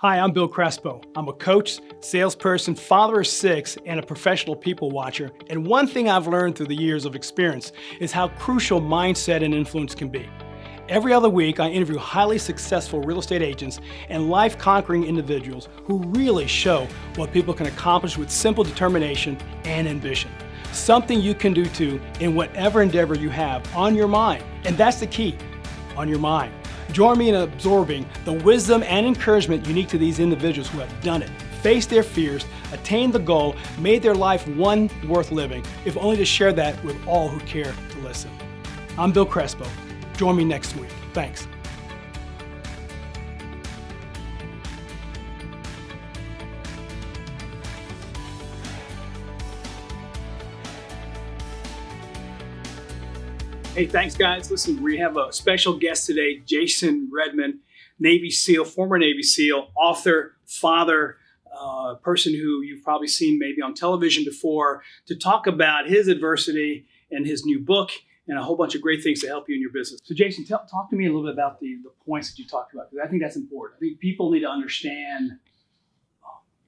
Hi, I'm Bill Crespo. I'm a coach, salesperson, father of 6, and a professional people watcher. And one thing I've learned through the years of experience is how crucial mindset and influence can be. Every other week, I interview highly successful real estate agents and life-conquering individuals who really show what people can accomplish with simple determination and ambition. Something you can do too in whatever endeavor you have on your mind. And that's the key, on your mind. Join me in absorbing the wisdom and encouragement unique to these individuals who have done it, faced their fears, attained the goal, made their life one worth living, if only to share that with all who care to listen. I'm Bill Crespo. Join me next week. Thanks. Hey, thanks guys. Listen, we have a special guest today, Jason Redman, Navy SEAL, former Navy SEAL, author, father, person who you've probably seen maybe on television before, to talk about his adversity and his new book and a whole bunch of great things to help you in your business. So Jason, talk to me a little bit about the points that you talked about, because I think that's important. I think people need to understand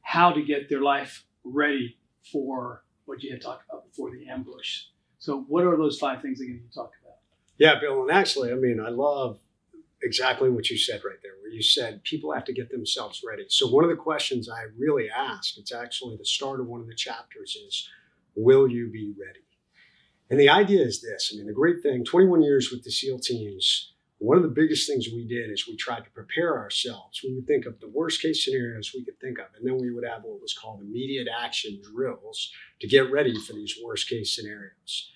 how to get their life ready for what you had talked about before, the ambush. So what are those 5 things again you talked about? Yeah, Bill, and actually, I love exactly what you said right there, where you said people have to get themselves ready. So one of the questions I really ask, it's actually the start of one of the chapters, is, will you be ready? And the idea is this. The great thing, 21 years with the SEAL teams, one of the biggest things we did is we tried to prepare ourselves. We would think of the worst case scenarios we could think of, and then we would have what was called immediate action drills to get ready for these worst case scenarios.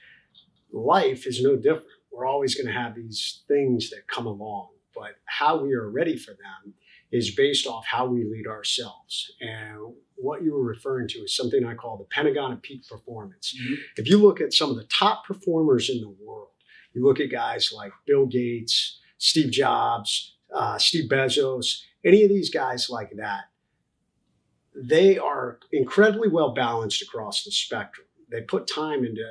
Life is no different. We're always going to have these things that come along, but how we are ready for them is based off how we lead ourselves. And what you were referring to is something I call the Pentagon of peak performance. Mm-hmm. If you look at some of the top performers in the world, you look at guys like Bill Gates, Steve Jobs, Steve Bezos, any of these guys like that, they are incredibly well balanced across the spectrum. They put time into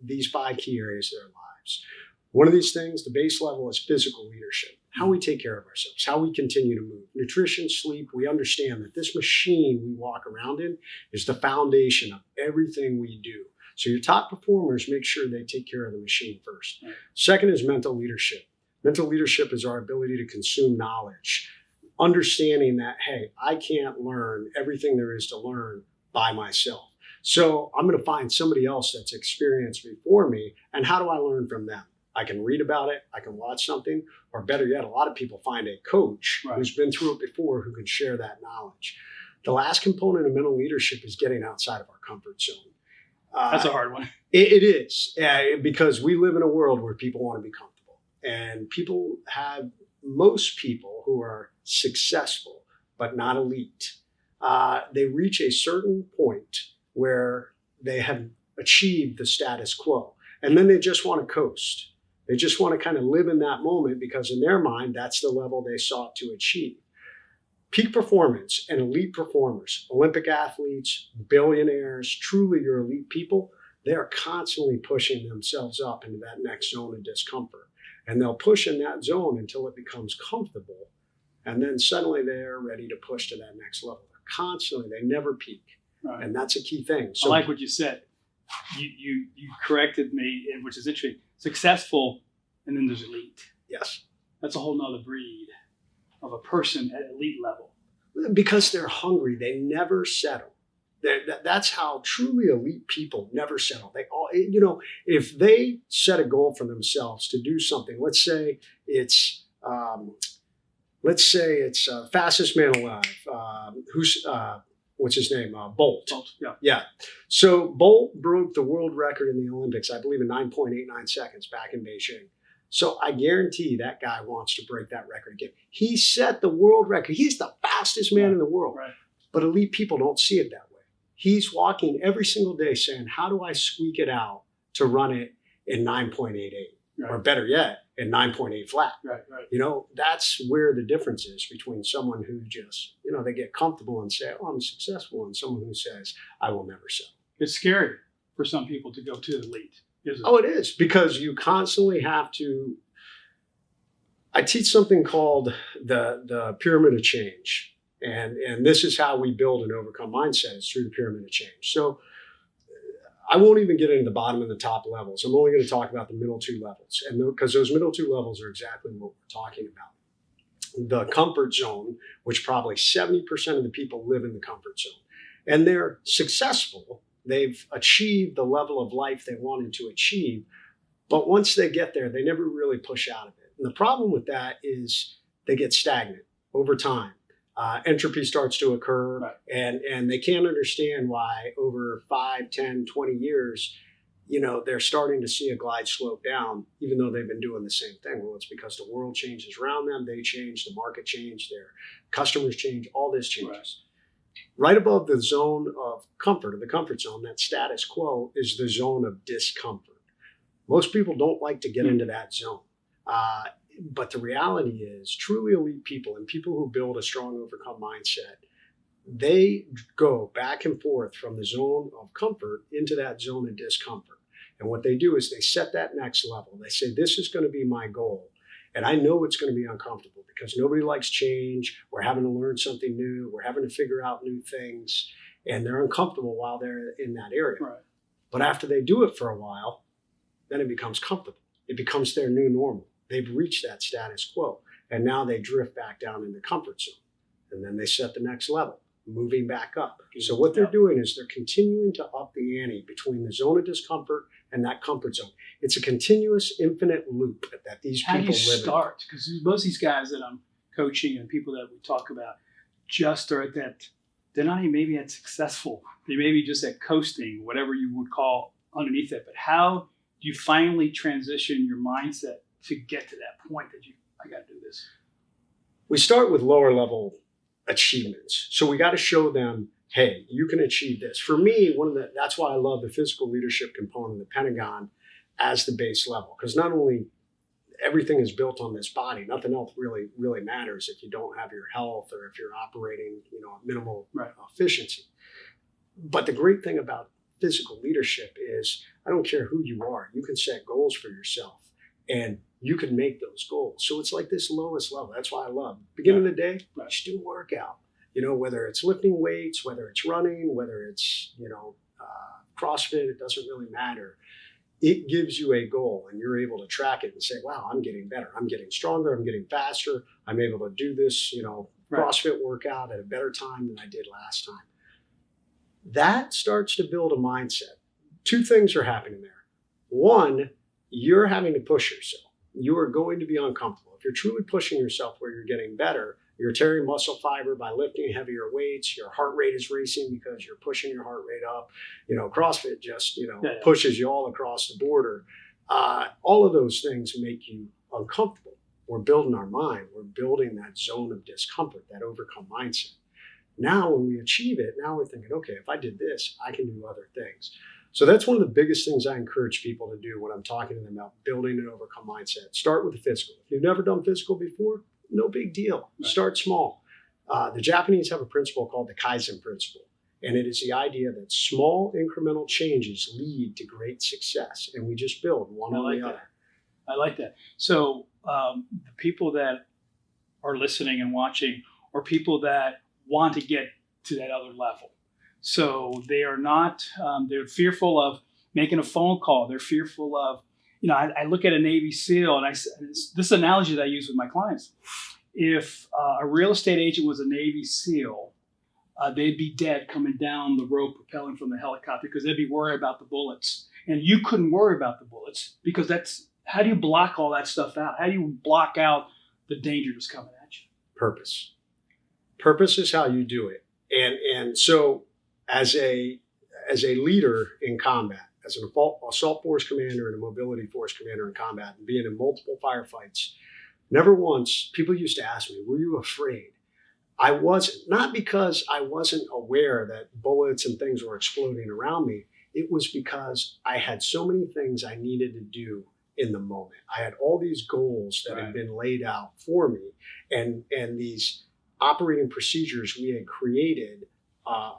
these 5 key areas of their lives. One of these things, the base level, is physical leadership. How we take care of ourselves, how we continue to move. Nutrition, sleep, we understand that this machine we walk around in is the foundation of everything we do. So your top performers, make sure they take care of the machine first. Right. Second is mental leadership. Mental leadership is our ability to consume knowledge, understanding that, hey, I can't learn everything there is to learn by myself. So I'm going to find somebody else that's experienced before me, and how do I learn from them? I can read about it, I can watch something, or better yet, a lot of people find a coach who's been through it before who can share that knowledge. The last component of mental leadership is getting outside of our comfort zone. That's a hard one. It is, because we live in a world where people want to be comfortable. And most people who are successful but not elite, they reach a certain point where they have achieved the status quo. And then they just want to coast. They just want to kind of live in that moment because in their mind, that's the level they sought to achieve. Peak performance and elite performers, Olympic athletes, billionaires, truly your elite people, they are constantly pushing themselves up into that next zone of discomfort. And they'll push in that zone until it becomes comfortable. And then suddenly they're ready to push to that next level. They're constantly, they never peak. Right. And that's a key thing. So, I like what you said. You corrected me, which is interesting. Successful, and then there's elite. Yes. That's a whole nother breed of a person at elite level. Because they're hungry. They never settle. That's how truly elite people never settle. They all, if they set a goal for themselves to do something, let's say it's fastest man alive. What's his name? Bolt. Yeah. So Bolt broke the world record in the Olympics, I believe, in 9.89 seconds back in Beijing. So I guarantee that guy wants to break that record again. He set the world record. He's the fastest man in the world. Right. But elite people don't see it that way. He's walking every single day saying, how do I squeak it out to run it in 9.88? Right. Or better yet, in 9.8 flat. Right. That's where the difference is between someone who just, they get comfortable and say, oh, I'm successful, and someone who says, I will never settle. It's scary for some people to go to elite, isn't it? Oh, it is, because you constantly have to, I teach something called the pyramid of change. And this is how we build and overcome mindset, is through the pyramid of change. So I won't even get into the bottom and the top levels. I'm only going to talk about the middle two levels. And because those middle two levels are exactly what we're talking about. The comfort zone, which probably 70% of the people live in the comfort zone. And they're successful. They've achieved the level of life they wanted to achieve. But once they get there, they never really push out of it. And the problem with that is they get stagnant over time. Entropy starts to occur, Right. and they can't understand why over 5, 10, 20 years, they're starting to see a glide slope down, even though they've been doing the same thing. Well, it's because the world changes around them. They change, the market change, their customers change, all this changes. Right above the zone of comfort, or the comfort zone, that status quo, is the zone of discomfort. Most people don't like to get into that zone. But the reality is, truly elite people and people who build a strong overcome mindset, they go back and forth from the zone of comfort into that zone of discomfort. And what they do is they set that next level. They say, this is going to be my goal. And I know it's going to be uncomfortable because nobody likes change. We're having to learn something new. We're having to figure out new things. And they're uncomfortable while they're in that area. Right. But after they do it for a while, then it becomes comfortable. It becomes their new normal. They've reached that status quo. And now they drift back down in the comfort zone. And then they set the next level, moving back up. So what they're doing is they're continuing to up the ante between the zone of discomfort and that comfort zone. It's a continuous, infinite loop that these people live in. How do you start? Because most of these guys that I'm coaching and people that we talk about just are at that, they're not even maybe that successful. They may be just at coasting, whatever you would call underneath it. But how do you finally transition your mindset to get to that point that I got to do this? We start with lower level achievements. So we got to show them, hey, you can achieve this. For me, that's why I love the physical leadership component of the Pentagon as the base level, because not only everything is built on this body, nothing else really matters if you don't have your health or if you're operating, at minimal efficiency. But the great thing about physical leadership is, I don't care who you are, you can set goals for yourself and you can make those goals. So it's like this lowest level. That's why I love beginning of the day, just do a workout. Whether it's lifting weights, whether it's running, whether it's, CrossFit, it doesn't really matter. It gives you a goal and you're able to track it and say, wow, I'm getting better. I'm getting stronger. I'm getting faster. I'm able to do this, CrossFit workout at a better time than I did last time. That starts to build a mindset. Two things are happening there. One, you're having to push yourself. You are going to be uncomfortable. If you're truly pushing yourself where you're getting better, you're tearing muscle fiber by lifting heavier weights, your heart rate is racing because you're pushing your heart rate up. CrossFit just, pushes you all across the border. All of those things make you uncomfortable. We're building our mind. We're building that zone of discomfort, that overcome mindset. Now, when we achieve it, now we're thinking, okay, if I did this, I can do other things. So that's one of the biggest things I encourage people to do when I'm talking to them about building an overcome mindset. Start with the physical. If you've never done physical before, no big deal. Right. Start small. The Japanese have a principle called the Kaizen principle. And it is the idea that small incremental changes lead to great success. And we just build one on the other. I like that. So the people that are listening and watching are people that want to get to that other level. So they are not, they're fearful of making a phone call. They're fearful of, I look at a Navy SEAL and this analogy that I use with my clients. If a real estate agent was a Navy SEAL, they'd be dead coming down the rope propelling from the helicopter because they'd be worried about the bullets. And you couldn't worry about the bullets because how do you block all that stuff out? How do you block out the danger that's coming at you? Purpose. Purpose is how you do it. And so as a leader in combat, as an assault force commander and a mobility force commander in combat, and being in multiple firefights, never once, people used to ask me, were you afraid? I wasn't, not because I wasn't aware that bullets and things were exploding around me. It was because I had so many things I needed to do in the moment. I had all these goals that had been laid out for me, and these operating procedures we had created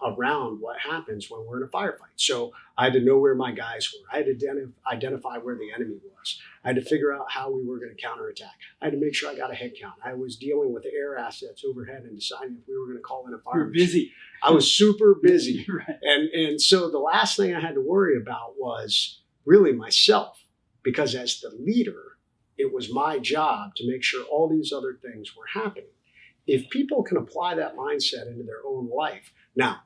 around what happens when we're in a firefight. So I had to know where my guys were. I had to identify where the enemy was. I had to figure out how we were going to counterattack. I had to make sure I got a head count. I was dealing with the air assets overhead and deciding if we were going to call in a fire. You're busy. I was super busy. Right. And so the last thing I had to worry about was really myself, because as the leader, it was my job to make sure all these other things were happening. If people can apply that mindset into their own life, now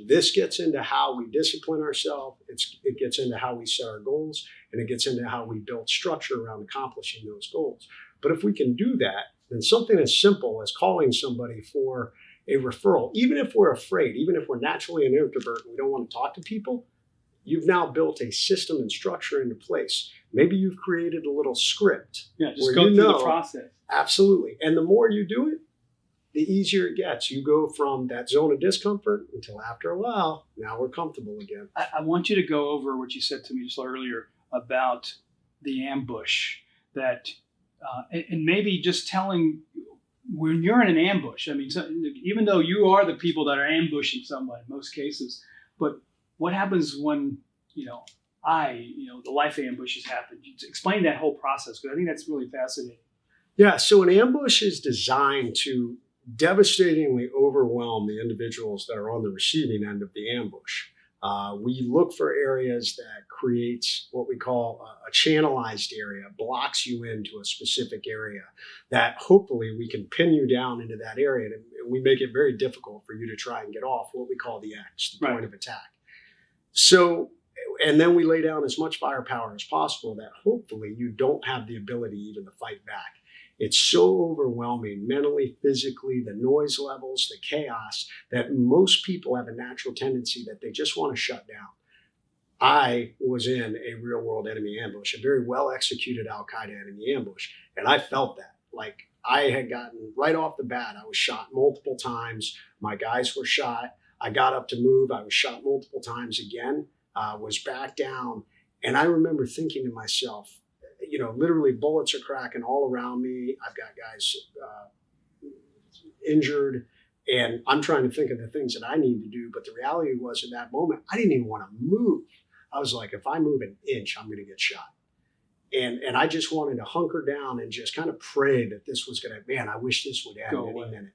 this gets into how we discipline ourselves, it gets into how we set our goals, and it gets into how we build structure around accomplishing those goals. But if we can do that, then something as simple as calling somebody for a referral, even if we're afraid, even if we're naturally an introvert and we don't want to talk to people, you've now built a system and structure into place. Maybe you've created a little script. Yeah, just go through the process. Absolutely. And the more you do it, the easier it gets. You go from that zone of discomfort until after a while, now we're comfortable again. I want you to go over what you said to me just earlier about the ambush that, and maybe just telling when you're in an ambush. I mean, so, even though you are the people that are ambushing someone in most cases, but what happens when, the life ambushes happen? Explain that whole process, because I think that's really fascinating. Yeah, so an ambush is designed to devastatingly overwhelm the individuals that are on the receiving end of the ambush. We look for areas that creates what we call a channelized area, blocks you into a specific area that hopefully we can pin you down into that area. And we make it very difficult for you to try and get off what we call the X, the point of attack. So, and then we lay down as much firepower as possible that hopefully you don't have the ability even to fight back. It's so overwhelming mentally, physically, the noise levels, the chaos, that most people have a natural tendency that they just want to shut down. I was in a real world enemy ambush, a very well executed Al Qaeda enemy ambush. And I felt that. Like I had gotten right off the bat, I was shot multiple times. My guys were shot. I got up to move. I was shot multiple times again, was back down. And I remember thinking to myself, literally bullets are cracking all around me. I've got guys injured, and I'm trying to think of the things that I need to do. But the reality was at that moment, I didn't even want to move. I was like, if I move an inch, I'm going to get shot. And I just wanted to hunker down and just kind of pray that this was going to, man, I wish this would end any minute.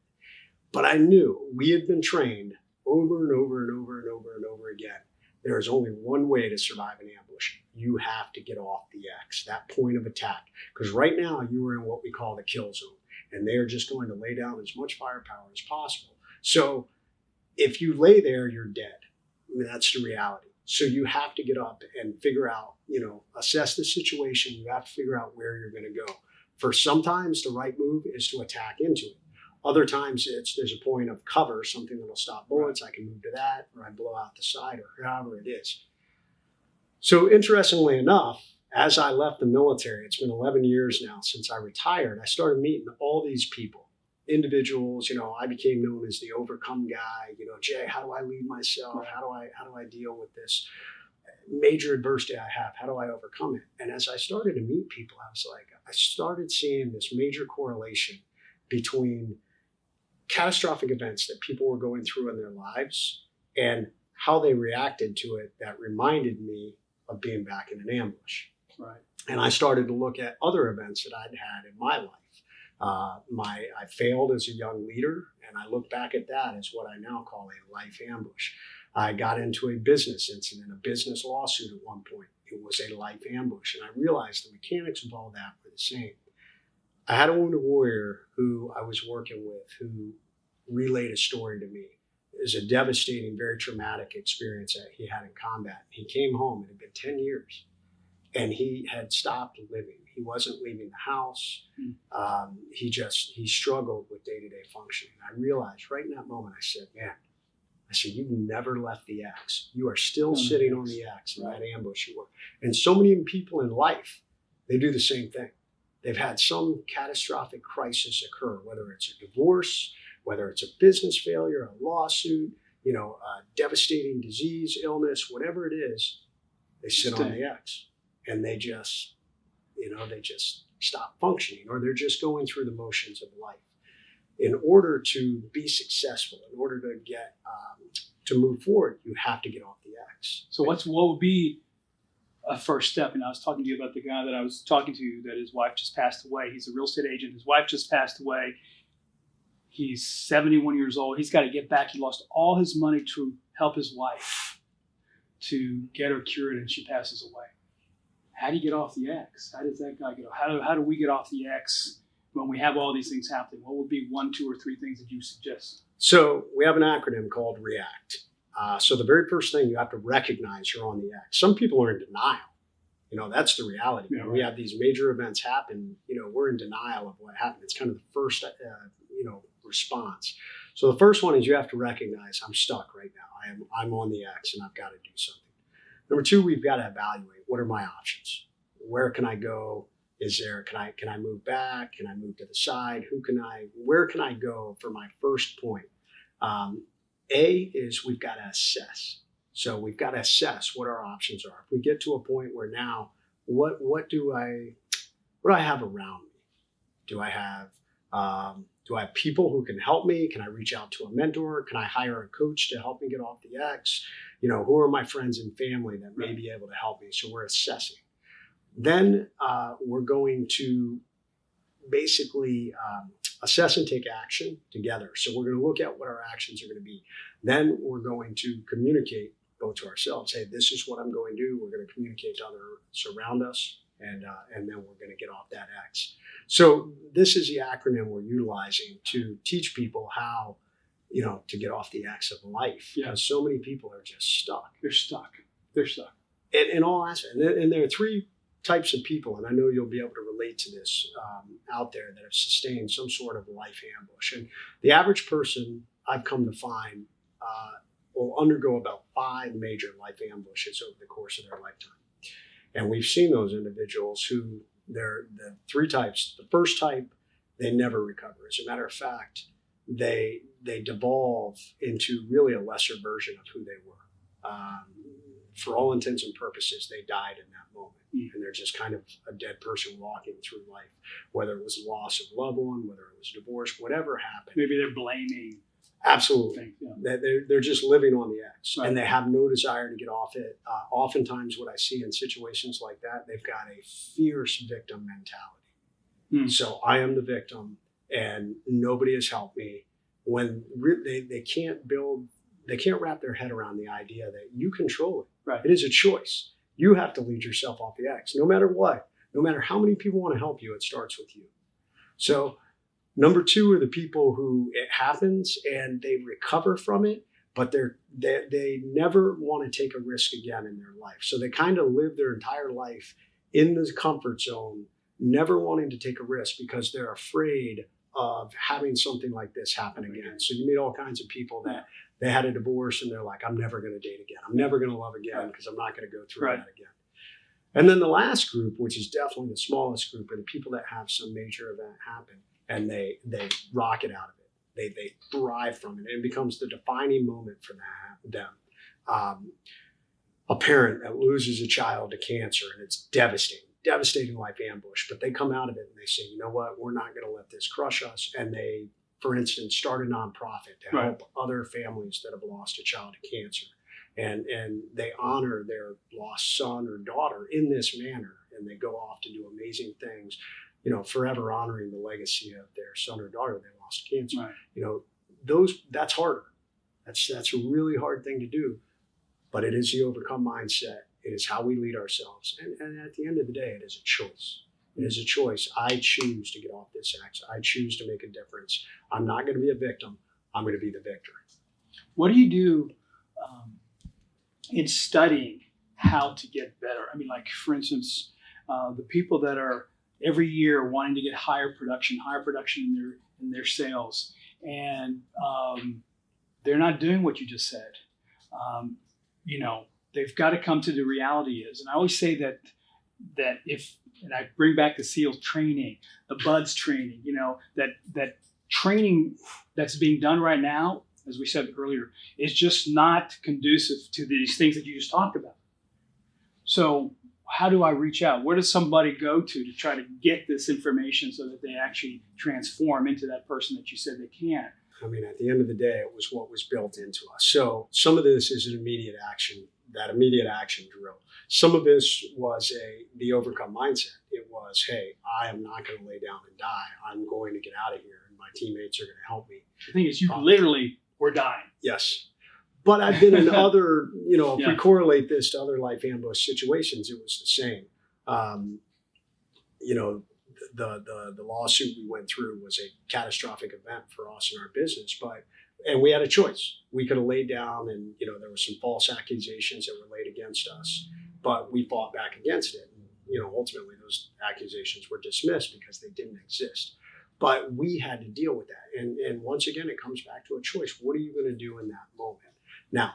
But I knew we had been trained over and over and over and over and over again. There is only one way to survive an ambush. You have to get off the X, that point of attack. Because right now you are in what we call the kill zone. And they are just going to lay down as much firepower as possible. So if you lay there, you're dead. I mean, that's the reality. So you have to get up and figure out, assess the situation. You have to figure out where you're going to go. For sometimes the right move is to attack into it. Other times there's a point of cover, something that'll stop bullets. I can move to that, or I blow out the side, or however it is. So interestingly enough, as I left the military, it's been 11 years now since I retired, I started meeting all these people, individuals. I became known as the overcome guy. Jay, how do I lead myself? How do I deal with this major adversity I have? How do I overcome it? And as I started to meet people, I started seeing this major correlation between catastrophic events that people were going through in their lives and how they reacted to it that reminded me of being back in an ambush. Right. And I started to look at other events that I'd had in my life. I failed as a young leader, and I look back at that as what I now call a life ambush. I got into a business incident, a business lawsuit at one point. It was a life ambush, and I realized the mechanics of all that were the same. I had a wounded warrior who I was working with who relayed a story to me. It was a devastating, very traumatic experience that he had in combat. He came home, it had been 10 years, and he had stopped living. He wasn't leaving the house. He struggled with day-to-day functioning. I realized right in that moment, I said, you've never left the X. You are still sitting on the X in that ambush you were. And so many people in life, they do the same thing. They've had some catastrophic crisis occur, whether it's a divorce, whether it's a business failure, a lawsuit, a devastating disease, illness, whatever it is, they sit on the X and they just stop functioning, or they're just going through the motions of life. In order to be successful, in order to get to move forward, you have to get off the X. So what would be a first step? And I was talking to you about the guy that I was talking to that his wife just passed away. He's a real estate agent. His wife just passed away. He's 71 years old. He's got to get back. He lost all his money to help his wife to get her cured, and she passes away. How do you get off the X? How does that guy get off? How do we get off the X when we have all these things happening? What would be 1, 2, or 3 things that you suggest? So we have an acronym called REACT. So the very first thing, you have to recognize you're on the X. Some people are in denial. That's the reality. Yeah, when we have these major events happen, we're in denial of what happened. It's kind of the first, response. So the first one is you have to recognize I'm stuck right now. I'm on the X and I've got to do something. Number 2, we've got to evaluate what are my options. Where can I go? Can I move back? Can I move to the side? Where can I go for my first point? A is we've got to assess. So we've got to assess what our options are. If we get to a point where now, what do I have around me? Do I have people who can help me? Can I reach out to a mentor? Can I hire a coach to help me get off the X? Who are my friends and family that may be able to help me? So we're assessing. Then we're going to basically assess and take action together. So we're going to look at what our actions are going to be. Then we're going to communicate both to ourselves. Hey, this is what I'm going to do. We're going to communicate to others around us, and then we're going to get off that X. So this is the acronym we're utilizing to teach people how, to get off the X of life. Yeah. Because so many people are just stuck. They're stuck. In all aspects. And there are 3 types of people, and I know you'll be able to relate to this out there, that have sustained some sort of life ambush. And the average person, I've come to find, will undergo about 5 major life ambushes over the course of their lifetime. And we've seen those individuals who, they're the 3 types. The first type, they never recover. As a matter of fact, they devolve into really a lesser version of who they were. For all intents and purposes, they died in that moment. And they're just kind of a dead person walking through life, whether it was loss of a loved one, whether it was divorce, whatever happened. Maybe they're blaming. Absolutely. Yeah. They're just living on the X, right. And they have no desire to get off it. Oftentimes what I see in situations like that, they've got a fierce victim mentality. So I am the victim and nobody has helped me. When they can't wrap their head around the idea that you control it. Right. It is a choice. You have to lead yourself off the X, no matter what. No matter how many people want to help you, it starts with you. So number 2 are the people who it happens and they recover from it, but they never want to take a risk again in their life. So they kind of live their entire life in the comfort zone, never wanting to take a risk because they're afraid of having something like this happen again. So you meet all kinds of people that they had a divorce and they're like, I'm never going to date again. I'm never going to love again because I'm not going to go through that again. And then the last group, which is definitely the smallest group, are the people that have some major event happen and they rocket out of it. They thrive from it. It becomes the defining moment for them. A parent that loses a child to cancer and it's devastating life ambush, but they come out of it and they say, you know what, we're not going to let this crush us. And they, for instance, start a nonprofit to help other families that have lost a child to cancer. And they honor their lost son or daughter in this manner. And they go off to do amazing things, forever honoring the legacy of their son or daughter they lost to cancer. Right. That's harder. That's a really hard thing to do, but it is the overcome mindset. It is how we lead ourselves. And at the end of the day, it is a choice. It is a choice. I choose to get off this X. I choose to make a difference. I'm not going to be a victim. I'm going to be the victor. What do you do in studying how to get better? I mean, like, for instance, the people that are every year wanting to get higher production in their sales, and they're not doing what you just said. They've got to come to the reality is, and I always say that and I bring back the SEALs training, the BUDS training, that training that's being done right now, as we said earlier, is just not conducive to these things that you just talked about. So how do I reach out? Where does somebody go to try to get this information so that they actually transform into that person that you said they can? I mean, at the end of the day, it was what was built into us. So some of this is an immediate action, that immediate action drill. Some of this was the overcome mindset. It was, hey, I am not going to lay down and die. I'm going to get out of here, and my teammates are going to help me. The thing is, you literally were dying. Yes. But I've been in other, if Yeah. we correlate this to other life ambush situations, it was the same. The lawsuit we went through was a catastrophic event for us in our business, and we had a choice. We could have laid down and, there were some false accusations that were laid against us, but we fought back against it. And, ultimately those accusations were dismissed because they didn't exist. But we had to deal with that. And once again, it comes back to a choice. What are you going to do in that moment? Now,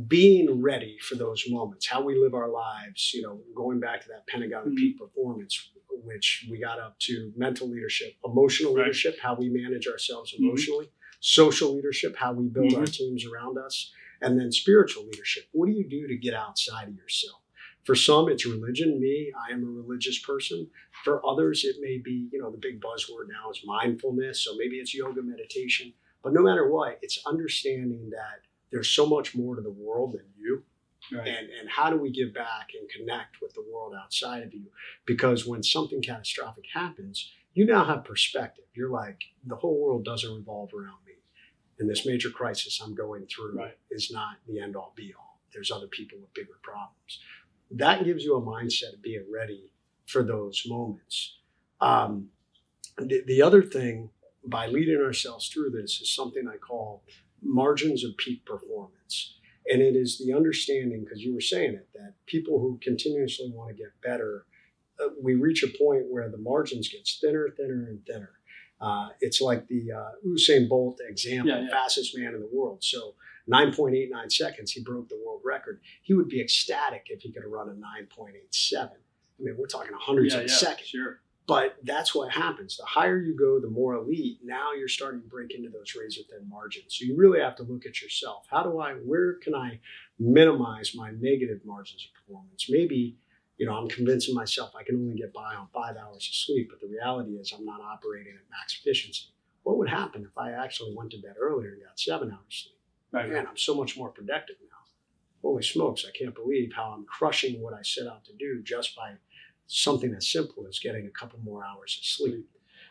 being ready for those moments, how we live our lives, going back to that Pentagon of peak performance, which we got up to mental leadership, emotional leadership, how we manage ourselves emotionally, social leadership, how we build our teams around us, and then spiritual leadership. What do you do to get outside of yourself? For some, it's religion. Me, I am a religious person. For others, it may be, the big buzzword now is mindfulness. So maybe it's yoga, meditation. But no matter what, it's understanding that there's so much more to the world than you. Right. And how do we give back and connect with the world outside of you? Because when something catastrophic happens, you now have perspective. You're like, the whole world doesn't revolve around me. And this major crisis I'm going through is not the end all be all. There's other people with bigger problems. That gives you a mindset of being ready for those moments. The other thing, by leading ourselves through this, is something I call margins of peak performance. And it is the understanding, because you were saying it, that people who continuously want to get better, we reach a point where the margins get thinner, thinner, and thinner. It's like the Usain Bolt example, fastest man in the world. So 9.89 seconds, he broke the world record. He would be ecstatic if he could have run a 9.87. I mean, we're talking hundreds of seconds. Sure. But that's what happens. The higher you go, the more elite. Now you're starting to break into those razor thin margins. So you really have to look at yourself. Where can I minimize my negative margins of performance? Maybe, I'm convincing myself I can only get by on 5 hours of sleep, but the reality is I'm not operating at max efficiency. What would happen if I actually went to bed earlier and got 7 hours sleep? Right. Man, I'm so much more productive now. Holy smokes, I can't believe how I'm crushing what I set out to do just by something as simple as getting a couple more hours of sleep.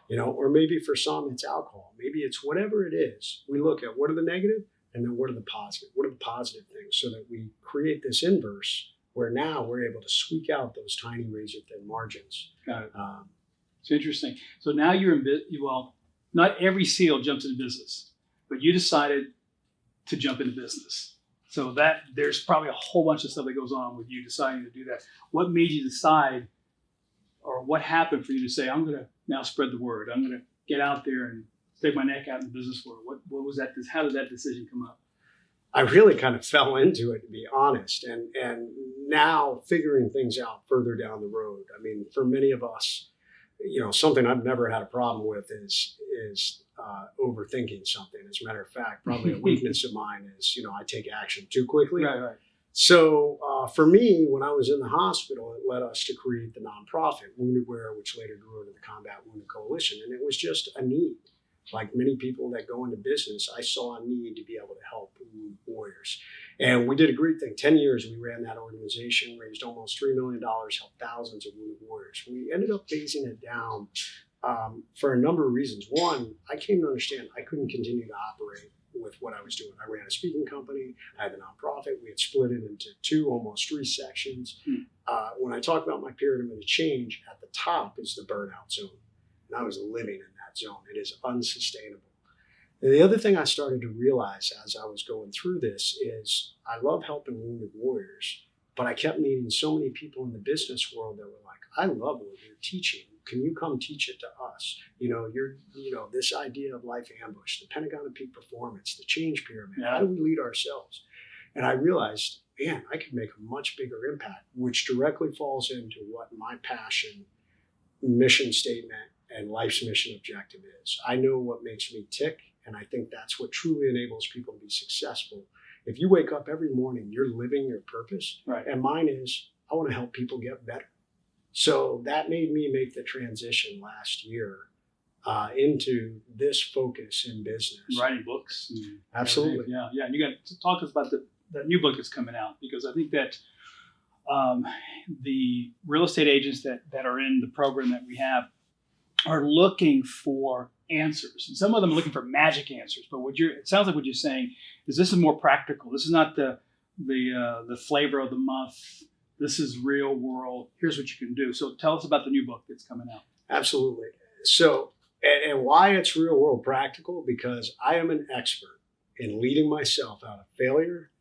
Or maybe for some it's alcohol. Maybe it's whatever it is. We look at what are the negative and then what are the positive? What are the positive things, so that we create this inverse where now we're able to squeak out those tiny razor thin margins. Got it. It's interesting. So now you're in not every SEAL jumps into business, but you decided to jump into business. So that there's probably a whole bunch of stuff that goes on with you deciding to do that. What made you decide, or what happened for you to say, I'm going to now spread the word. I'm going to get out there and stick my neck out in the business world. What was that? How did that decision come up? I really kind of fell into it, to be honest. And now figuring things out further down the road. I mean, for many of us, something I've never had a problem with is overthinking something. As a matter of fact, probably a weakness of mine is, I take action too quickly. Right. So for me, when I was in the hospital, it led us to create the nonprofit Wounded Wear, which later grew into the Combat Wounded Coalition. And it was just a need. Like many people that go into business, I saw a need to be able to help wounded warriors. And we did a great thing. 10 years we ran that organization, raised almost $3 million, helped thousands of wounded warriors. We ended up phasing it down for a number of reasons. One, I came to understand I couldn't continue to operate with what I was doing. I ran a speaking company. I had the nonprofit. We had split it into 2, almost 3 sections. When I talk about my pyramid of change, at the top is the burnout zone. And I was living in that zone. It is unsustainable. And the other thing I started to realize as I was going through this is I love helping wounded warriors, but I kept meeting so many people in the business world that were like, I love what you're teaching. Can you come teach it to us? This idea of life ambush, the Pentagon of peak performance, the change pyramid. How do we lead ourselves? And I realized, man, I could make a much bigger impact, which directly falls into what my passion, mission statement, and life's mission objective is. I know what makes me tick, and I think that's what truly enables people to be successful. If you wake up every morning, you're living your purpose. Right. And mine is, I want to help people get better. So that made me make the transition last year into this focus in business. Writing books. Absolutely. Yeah. And you got to talk to us about the new book that's coming out, because I think that the real estate agents that are in the program that we have are looking for answers, and some of them are looking for magic answers. But it sounds like what you're saying is this is more practical. This is not the flavor of the month. This is real world. Here's what you can do. So tell us about the new book that's coming out. Absolutely. So, and why it's real world practical, because I am an expert in leading myself out of failure,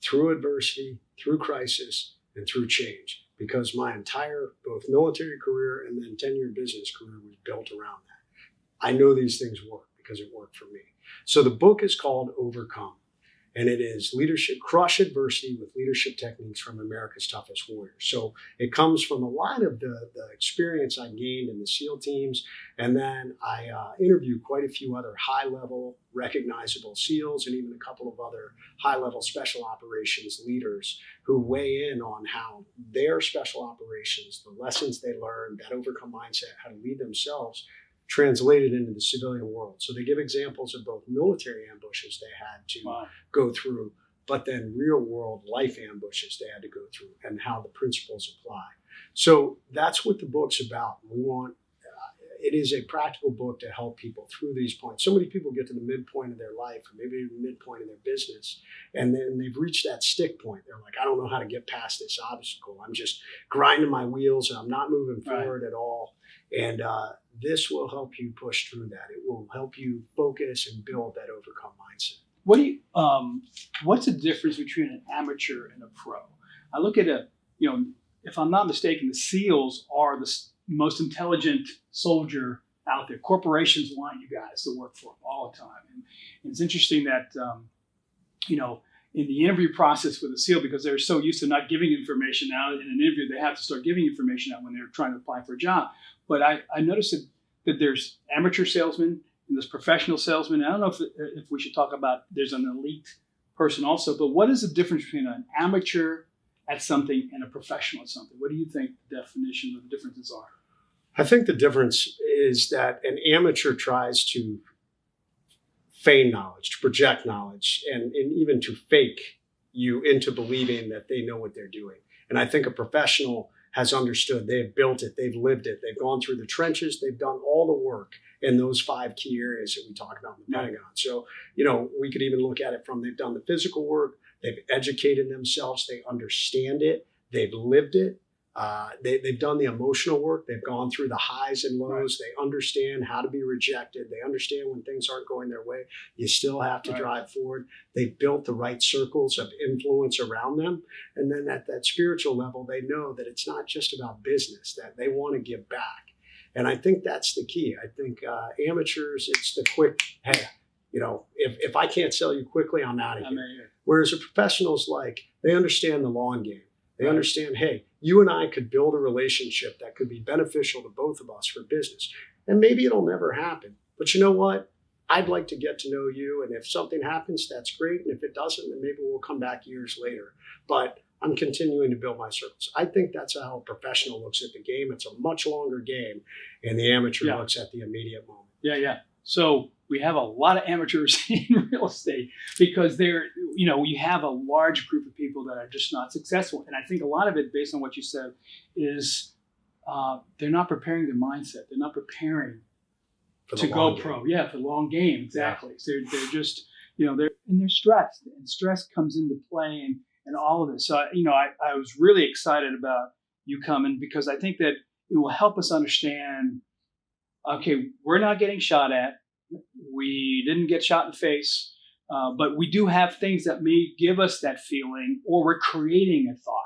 through adversity, through crisis, and through change, because my entire both military career and then 10-year business career was built around that. I know these things work because it worked for me. So the book is called Overcome, and it is leadership, crush adversity with leadership techniques from America's toughest warriors. So it comes from a lot of the experience I gained in the SEAL teams. And then I interviewed quite a few other high-level recognizable SEALs and even a couple of other high-level special operations leaders who weigh in on how their special operations, the lessons they learned, that overcome mindset, how to lead themselves, translated into the civilian world. So they give examples of both military ambushes they had to go through, but then real world life ambushes they had to go through, and how the principles apply. So that's what the book's about. We want, it is a practical book to help people through these points. So many people get to the midpoint of their life, or maybe the midpoint of their business, and then they've reached that stick point. They're like, I don't know how to get past this obstacle. I'm just grinding my wheels and I'm not moving forward at all. And this will help you push through that. It will help you focus and build that overcome mindset. What's the difference between an amateur and a pro? I look at if I'm not mistaken, the SEALs are the most intelligent soldier out there. Corporations want you guys to work for them all the time. And it's interesting that, in the interview process with a SEAL, because they're so used to not giving information out in an interview, they have to start giving information out when they're trying to apply for a job. But I noticed that there's amateur salesmen and there's professional salesmen. I don't know if we should talk about there's an elite person also, but what is the difference between an amateur at something and a professional at something? What do you think the definition of the differences are? I think the difference is that an amateur tries to feign knowledge, to project knowledge, and even to fake you into believing that they know what they're doing. And I think a professional has understood. They've built it. They've lived it. They've gone through the trenches. They've done all the work in those 5 key areas that we talked about in the Pentagon. So, we could even look at it from, they've done the physical work. They've educated themselves. They understand it. They've lived it. They've done the emotional work. They've gone through the highs and lows. They understand how to be rejected. They understand when things aren't going their way, you still have to drive forward. They've built the right circles of influence around them. And then at that spiritual level, they know that it's not just about business, that they want to give back. And I think that's the key. I think amateurs, it's the quick, hey, if I can't sell you quickly, I'm out of here. Whereas a professional's they understand the long game. They understand, hey, you and I could build a relationship that could be beneficial to both of us for business. And maybe it'll never happen. But you know what? I'd like to get to know you. And if something happens, that's great. And if it doesn't, then maybe we'll come back years later. But I'm continuing to build my circles. I think that's how a professional looks at the game. It's a much longer game. And the amateur looks at the immediate moment. Yeah. So we have a lot of amateurs in real estate because you have a large group of people that are just not successful. And I think a lot of it, based on what you said, is they're not preparing their mindset. They're not preparing to go pro. Yeah, for the long game. Exactly. So they're just, they're stressed, and stress comes into play and all of this. So, I was really excited about you coming because I think that it will help us understand, okay, we're not getting shot at. We didn't get shot in the face, but we do have things that may give us that feeling, or we're creating a thought.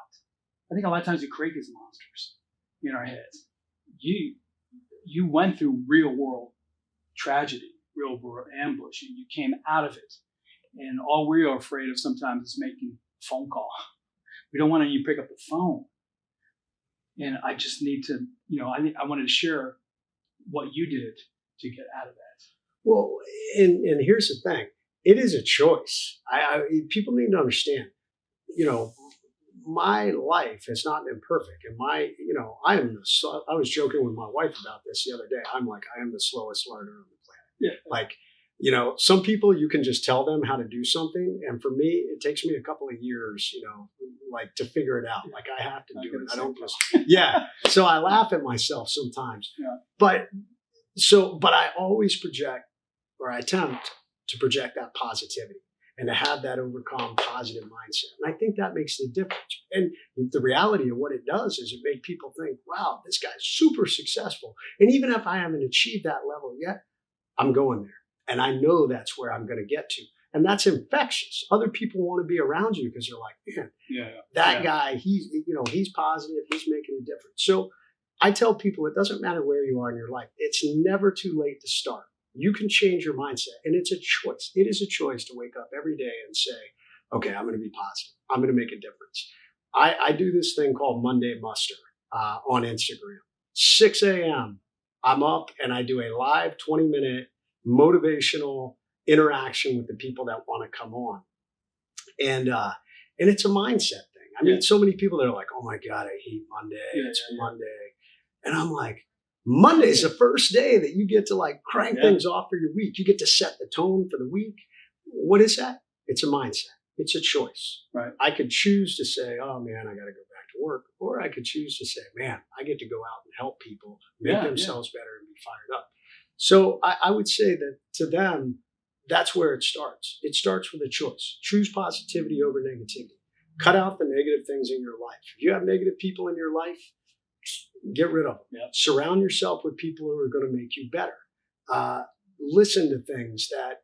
I think a lot of times we create these monsters in our heads. You went through real world tragedy, real world ambush, and you came out of it. And all we are afraid of sometimes is making a phone call. We don't want you to pick up the phone. And I just need to, I wanted to share what you did to get out of that. Well, and here's the thing. It is a choice. People need to understand, my life has not been perfect. And I was joking with my wife about this the other day. I'm like, I am the slowest learner on the planet. Yeah. Like, some people you can just tell them how to do something. And for me, it takes me a couple of years, like to figure it out. Like I have to do it. I don't just, yeah. So I laugh at myself sometimes, Yeah. but I always project, or I attempt to project, that positivity and to have that overcome positive mindset. And I think that makes the difference. And the reality of what it does is it makes people think, wow, this guy's super successful. And even if I haven't achieved that level yet, I'm going there. And I know that's where I'm going to get to. And that's infectious. Other people want to be around you because they're like, man, that guy, he's positive, he's making a difference. So I tell people it doesn't matter where you are in your life. It's never too late to start. You can change your mindset, and it's a choice. It is a choice to wake up every day and say, okay, I'm going to be positive. I'm going to make a difference. I do this thing called Monday Muster on Instagram. 6 a.m., I'm up and I do a live 20-minute motivational interaction with the people that want to come on. And it's a mindset thing. I mean, so many people that are like, oh my God, I hate Monday. It's Monday. And I'm like, Monday's the first day that you get to like crank things off for your week. You get to set the tone for the week. What is that? It's a mindset. It's a choice. Right. I could choose to say, oh man, I got to go back to work. Or I could choose to say, man, I get to go out and help people make themselves better and be fired up. So I would say that to them, that's where it starts. It starts with a choice. Choose positivity over negativity. Cut out the negative things in your life. If you have negative people in your life, get rid of them. Yep. Surround yourself with people who are going to make you better. Listen to things that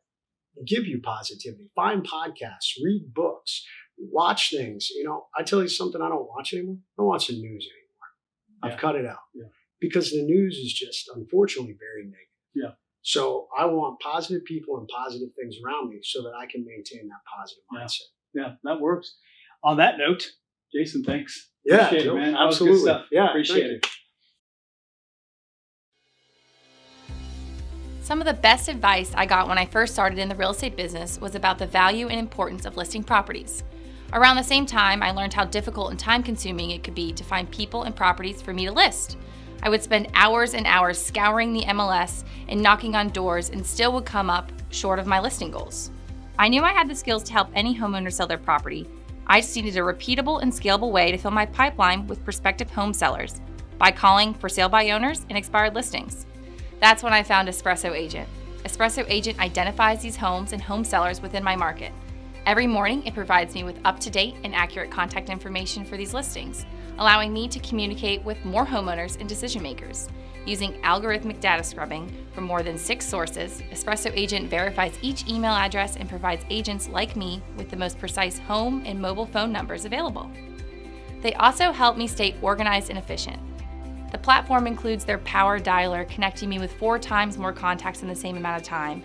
give you positivity. Find podcasts, read books, watch things. I tell you something I don't watch anymore. I don't watch the news anymore. I've cut it out because the news is just unfortunately very negative. Yeah. So I want positive people and positive things around me so that I can maintain that positive mindset. Yeah, that works. On that note, Jason, thanks. Yeah, appreciate it, man. Absolutely. That was good stuff. Yeah, appreciate it. Some of the best advice I got when I first started in the real estate business was about the value and importance of listing properties. Around the same time, I learned how difficult and time-consuming it could be to find people and properties for me to list. I would spend hours and hours scouring the MLS and knocking on doors and still would come up short of my listing goals. I knew I had the skills to help any homeowner sell their property. I just needed a repeatable and scalable way to fill my pipeline with prospective home sellers by calling for sale by owners and expired listings. That's when I found Espresso Agent. Espresso Agent identifies these homes and home sellers within my market. Every morning, it provides me with up-to-date and accurate contact information for these listings, allowing me to communicate with more homeowners and decision makers. Using algorithmic data scrubbing from more than 6 sources, Espresso Agent verifies each email address and provides agents like me with the most precise home and mobile phone numbers available. They also help me stay organized and efficient. The platform includes their power dialer, connecting me with 4 times more contacts in the same amount of time.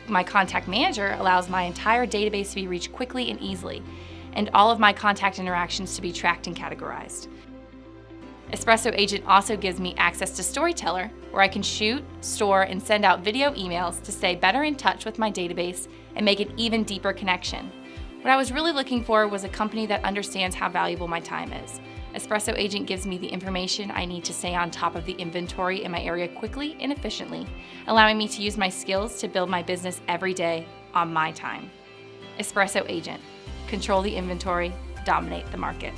My contact manager allows my entire database to be reached quickly and easily, and all of my contact interactions to be tracked and categorized. Espresso Agent also gives me access to Storyteller, where I can shoot, store, and send out video emails to stay better in touch with my database and make an even deeper connection. What I was really looking for was a company that understands how valuable my time is. Espresso Agent gives me the information I need to stay on top of the inventory in my area quickly and efficiently, allowing me to use my skills to build my business every day on my time. Espresso Agent. Control the inventory, dominate the market.